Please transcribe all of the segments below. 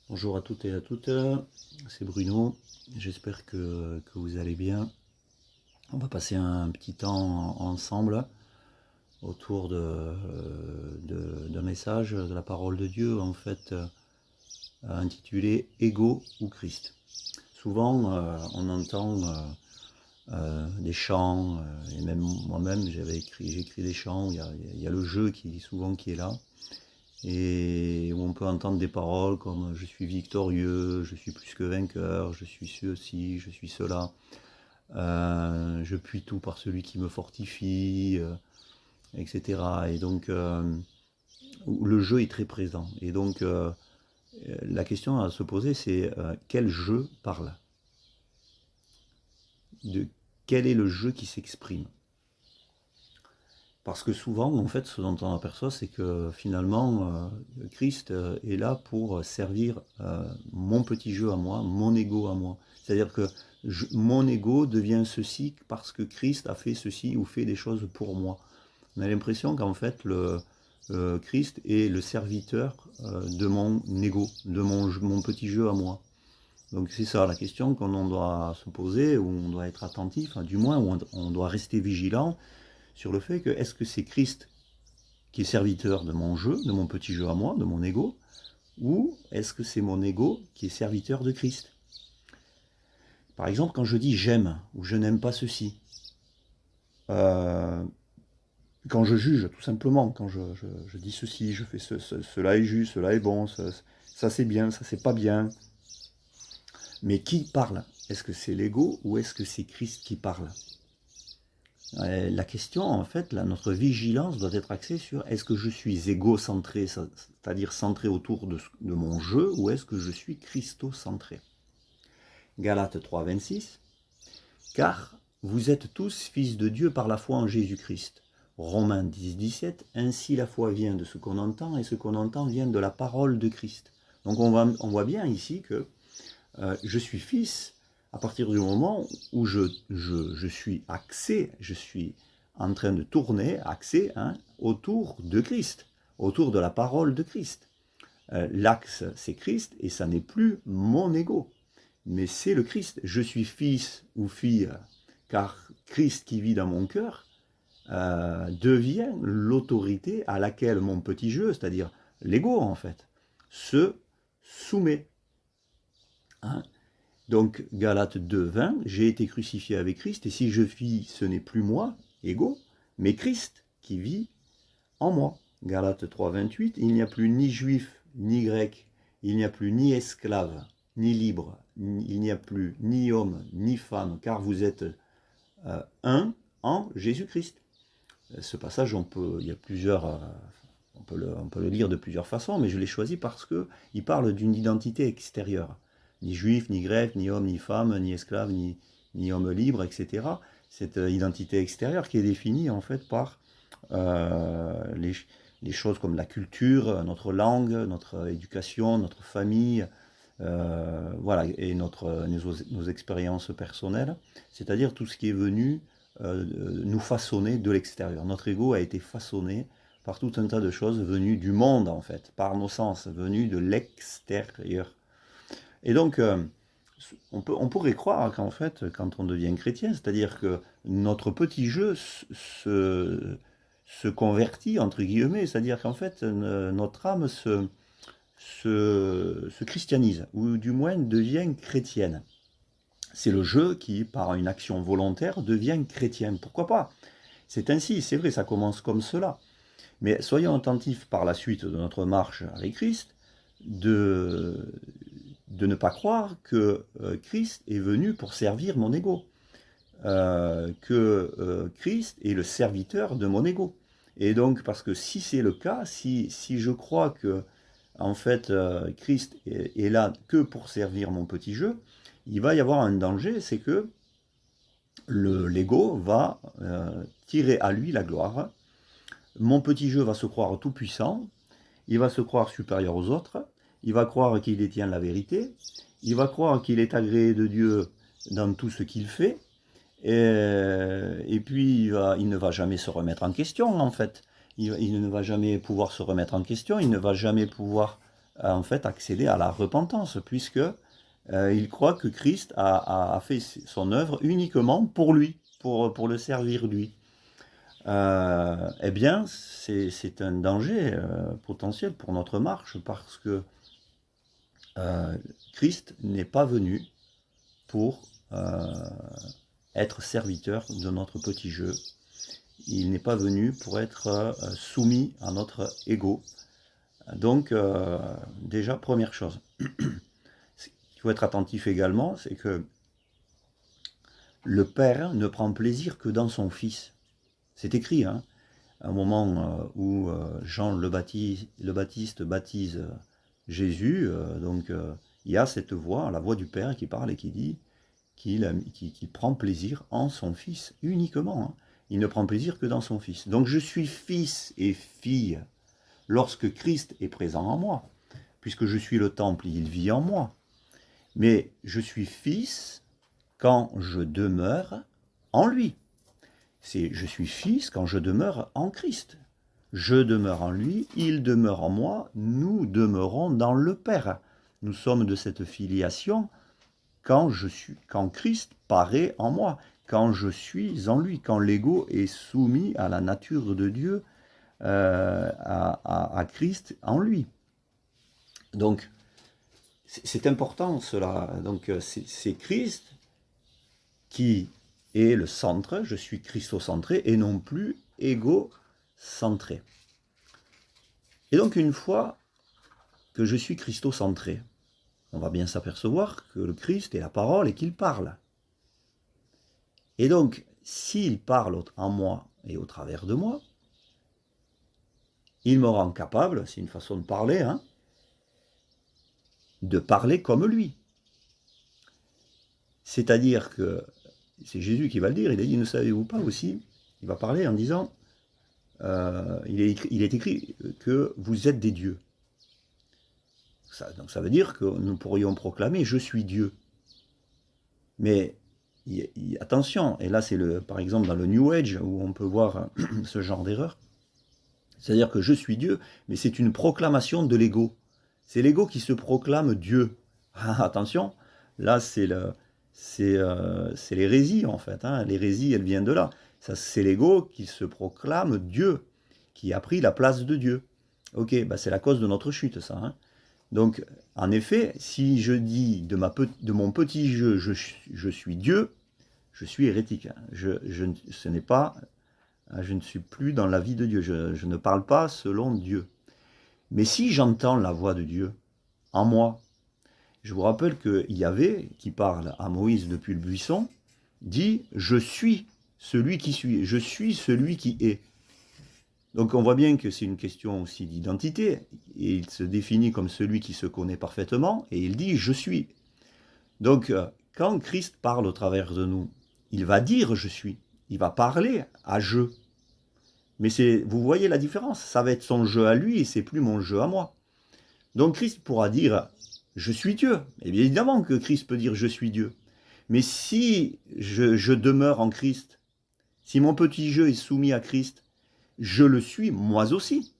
Bonjour à toutes et à toutes, c'est Bruno, j'espère que vous allez bien. On va passer un petit temps ensemble autour d'un message de la parole de Dieu, en fait, intitulé Ego ou Christ. Souvent, on entend des chants, et même moi-même, j'écris des chants, il y a le jeu qui est là. Et où on peut entendre des paroles comme je suis victorieux, je suis plus que vainqueur, je suis ceci, je suis cela, je puis tout par celui qui me fortifie, etc. Et donc le jeu est très présent. Et donc la question à se poser, c'est quel jeu parle? Quel est le jeu qui s'exprime? Parce que souvent, en fait, ce dont on aperçoit, c'est que finalement, Christ est là pour servir mon petit jeu à moi, mon ego à moi. C'est-à-dire que mon ego devient ceci parce que Christ a fait ceci ou fait des choses pour moi. On a l'impression qu'en fait, Christ est le serviteur de mon ego, de mon petit jeu à moi. Donc c'est ça la question qu'on doit se poser, où on doit être attentif, hein, du moins où on doit rester vigilant sur le fait que est-ce que c'est Christ qui est serviteur de mon jeu, de mon petit jeu à moi, de mon ego, ou est-ce que c'est mon ego qui est serviteur de Christ? Par exemple, quand je dis j'aime ou je n'aime pas ceci, euh, quand je juge, tout simplement, quand je dis ceci, je fais cela est juste, cela est bon, ça c'est bien, ça c'est pas bien, mais qui parle? Est-ce que c'est l'ego ou est-ce que c'est Christ qui parle? La question, en fait, là, notre vigilance doit être axée sur est-ce que je suis égocentré, c'est-à-dire centré autour de mon jeu, ou est-ce que je suis christocentré? Galates 3, 26. Car vous êtes tous fils de Dieu par la foi en Jésus-Christ. Romains 10, 17. Ainsi la foi vient de ce qu'on entend, et ce qu'on entend vient de la parole de Christ. Donc on voit bien ici que je suis fils à partir du moment où je suis axé, je suis en train de tourner, axé, autour de Christ, autour de la parole de Christ. L'axe, c'est Christ, et ça n'est plus mon ego, mais c'est le Christ. Je suis fils ou fille, car Christ qui vit dans mon cœur devient l'autorité à laquelle mon petit jeu, c'est-à-dire l'ego en fait, se soumet. Hein. Donc, Galates 2, 20, j'ai été crucifié avec Christ, et si je vis, ce n'est plus moi, ego, mais Christ qui vit en moi. Galates 3, 28, il n'y a plus ni juif, ni grec, il n'y a plus ni esclave, ni libre, il n'y a plus ni homme, ni femme, car vous êtes un en Jésus-Christ. Ce passage, il y a plusieurs... on peut le lire de plusieurs façons, mais je l'ai choisi parce qu'il parle d'une identité extérieure. Ni juif, ni grec, ni homme, ni femme, ni esclave, ni homme libre, etc. Cette identité extérieure qui est définie en fait par les choses comme la culture, notre langue, notre éducation, notre famille, voilà, et nos expériences personnelles, c'est-à-dire tout ce qui est venu nous façonner de l'extérieur. Notre ego a été façonné par tout un tas de choses venues du monde, en fait, par nos sens, venues de l'extérieur. Et donc, on pourrait croire qu'en fait, quand on devient chrétien, c'est-à-dire que notre petit jeu se convertit, entre guillemets, c'est-à-dire qu'en fait, notre âme se christianise, ou du moins devient chrétienne. C'est le jeu qui, par une action volontaire, devient chrétien. Pourquoi pas? C'est ainsi, c'est vrai, ça commence comme cela. Mais soyons attentifs par la suite de notre marche avec Christ, de ne pas croire que Christ est venu pour servir mon ego, que Christ est le serviteur de mon ego. Et donc, parce que si c'est le cas, si je crois que en fait Christ est là que pour servir mon petit jeu, il va y avoir un danger, c'est que l'ego va tirer à lui la gloire. Mon petit jeu va se croire tout puissant, il va se croire supérieur aux autres, il va croire qu'il détient la vérité, il va croire qu'il est agréé de Dieu dans tout ce qu'il fait, et puis il ne va jamais se remettre en question en fait. Il ne va jamais pouvoir se remettre en question, il ne va jamais pouvoir en fait accéder à la repentance, puisque il croit que Christ a fait son œuvre uniquement pour lui, pour le servir lui. Eh bien, c'est un danger potentiel pour notre marche, parce que Christ n'est pas venu pour être serviteur de notre petit jeu. Il n'est pas venu pour être soumis à notre ego. Donc, déjà, première chose. Il faut être attentif également, c'est que le Père ne prend plaisir que dans son Fils. C'est écrit, hein, à un moment où Jean le Baptiste baptise Jésus, il y a cette voix, la voix du Père qui parle et qui dit qu'il prend plaisir en son Fils, uniquement. Hein. Il ne prend plaisir que dans son Fils. Donc je suis fils et fille lorsque Christ est présent en moi. Puisque je suis le temple, il vit en moi. Mais je suis fils quand je demeure en lui. Je suis fils quand je demeure en Christ. Je demeure en lui, il demeure en moi, nous demeurons dans le Père. Nous sommes de cette filiation quand Christ paraît en moi, quand je suis en lui, quand l'ego est soumis à la nature de Dieu, à Christ en lui. Donc, c'est important cela. Donc, c'est Christ qui est le centre, je suis christocentré et non plus égocentré. Et donc, une fois que je suis christocentré, on va bien s'apercevoir que le Christ est la parole et qu'il parle. Et donc, s'il parle en moi et au travers de moi, il me rend capable, c'est une façon de parler, hein, de parler comme lui. C'est-à-dire que, c'est Jésus qui va le dire, il a dit, ne savez-vous pas aussi, il va parler en disant, il est écrit que vous êtes des dieux. Donc ça veut dire que nous pourrions proclamer, je suis Dieu. Mais attention, et là c'est par exemple dans le New Age où on peut voir ce genre d'erreur, c'est-à-dire que je suis Dieu, mais c'est une proclamation de l'ego. C'est l'ego qui se proclame Dieu. Attention, là c'est l'hérésie en fait. Hein. L'hérésie, elle vient de là. C'est l'ego qui se proclame Dieu, qui a pris la place de Dieu. Ok, c'est la cause de notre chute, ça. Hein. Donc, en effet, si je dis de mon petit jeu, je suis Dieu, je suis hérétique. Hein. Je ne suis plus dans la vie de Dieu. Je ne parle pas selon Dieu. Mais si j'entends la voix de Dieu en moi, je vous rappelle que Yahvé, qui parle à Moïse depuis le buisson, dit « Je suis celui qui suis, je suis celui qui est ». Donc on voit bien que c'est une question aussi d'identité, et il se définit comme celui qui se connaît parfaitement, et il dit « Je suis ». Donc quand Christ parle au travers de nous, il va dire « Je suis », il va parler à « je ». Mais vous voyez la différence, ça va être son jeu à lui, et c'est plus mon jeu à moi. Donc Christ pourra dire « Je suis Dieu ». Et bien évidemment que Christ peut dire « Je suis Dieu ». Mais si je demeure en Christ, si mon petit jeu est soumis à Christ, je le suis moi aussi.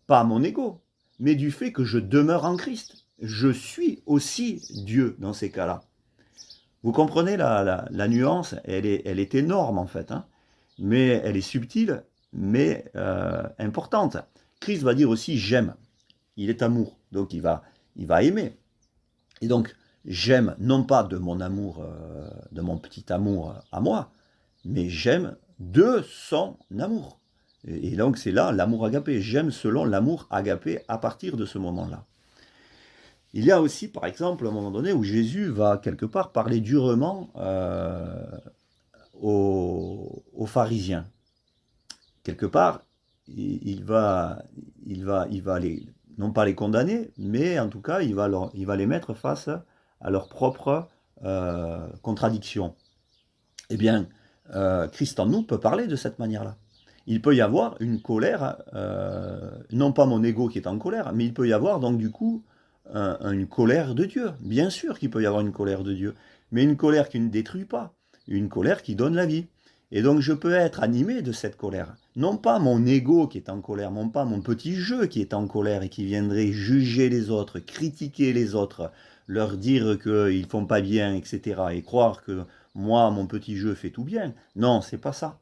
Pas mon ego, mais du fait que je demeure en Christ. Je suis aussi Dieu dans ces cas-là. Vous comprenez la nuance, elle est énorme en fait, hein, mais elle est subtile, mais importante. Christ va dire aussi « j'aime ». Il est amour, donc il va aimer. Et donc, j'aime non pas de mon amour, de mon petit amour à moi, mais j'aime de son amour. Et donc, c'est là l'amour agapé. J'aime selon l'amour agapé à partir de ce moment-là. Il y a aussi, par exemple, à un moment donné où Jésus va quelque part parler durement aux pharisiens. Quelque part, il va non pas les condamner, mais en tout cas, il va les mettre face à leurs propres contradictions. Eh bien, Christ en nous peut parler de cette manière-là. Il peut y avoir une colère, non pas mon ego qui est en colère, mais il peut y avoir donc du coup une colère de Dieu. Bien sûr qu'il peut y avoir une colère de Dieu, mais une colère qui ne détruit pas, une colère qui donne la vie. Et donc je peux être animé de cette colère. Non pas mon ego qui est en colère, non pas mon petit jeu qui est en colère et qui viendrait juger les autres, critiquer les autres, leur dire qu'ils ne font pas bien, etc. Et croire que moi, mon petit jeu fait tout bien. Non, c'est pas ça.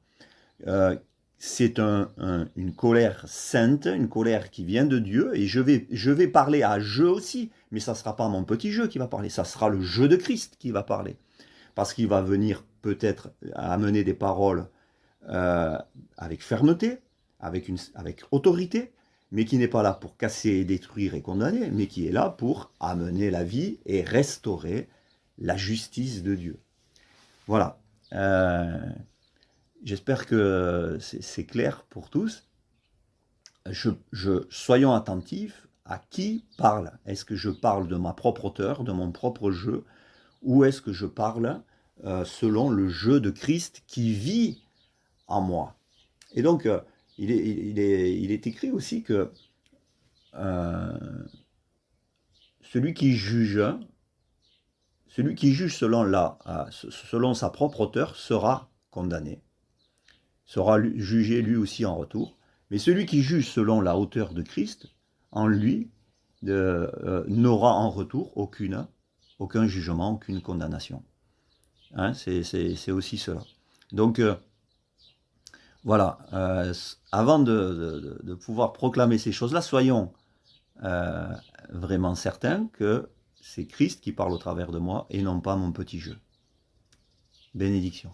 Euh, c'est une colère sainte, une colère qui vient de Dieu, et je vais parler à je aussi, mais ça ne sera pas mon petit jeu qui va parler, ça sera le jeu de Christ qui va parler. Parce qu'il va venir peut-être amener des paroles euh, avec fermeté, avec autorité, mais qui n'est pas là pour casser, détruire et condamner, mais qui est là pour amener la vie et restaurer la justice de Dieu. Voilà. J'espère que c'est clair pour tous. Soyons attentifs à qui parle. Est-ce que je parle de ma propre auteur, de mon propre jeu, ou est-ce que je parle selon le jeu de Christ qui vit en moi? Et donc, il est écrit aussi que celui qui juge selon sa propre auteur sera condamné, sera jugé lui aussi en retour. Mais celui qui juge selon la hauteur de Christ, en lui, n'aura en retour aucun jugement, aucune condamnation. Hein, c'est aussi cela. Donc, voilà, avant de pouvoir proclamer ces choses-là, soyons vraiment certains que c'est Christ qui parle au travers de moi et non pas mon petit jeu. Bénédiction.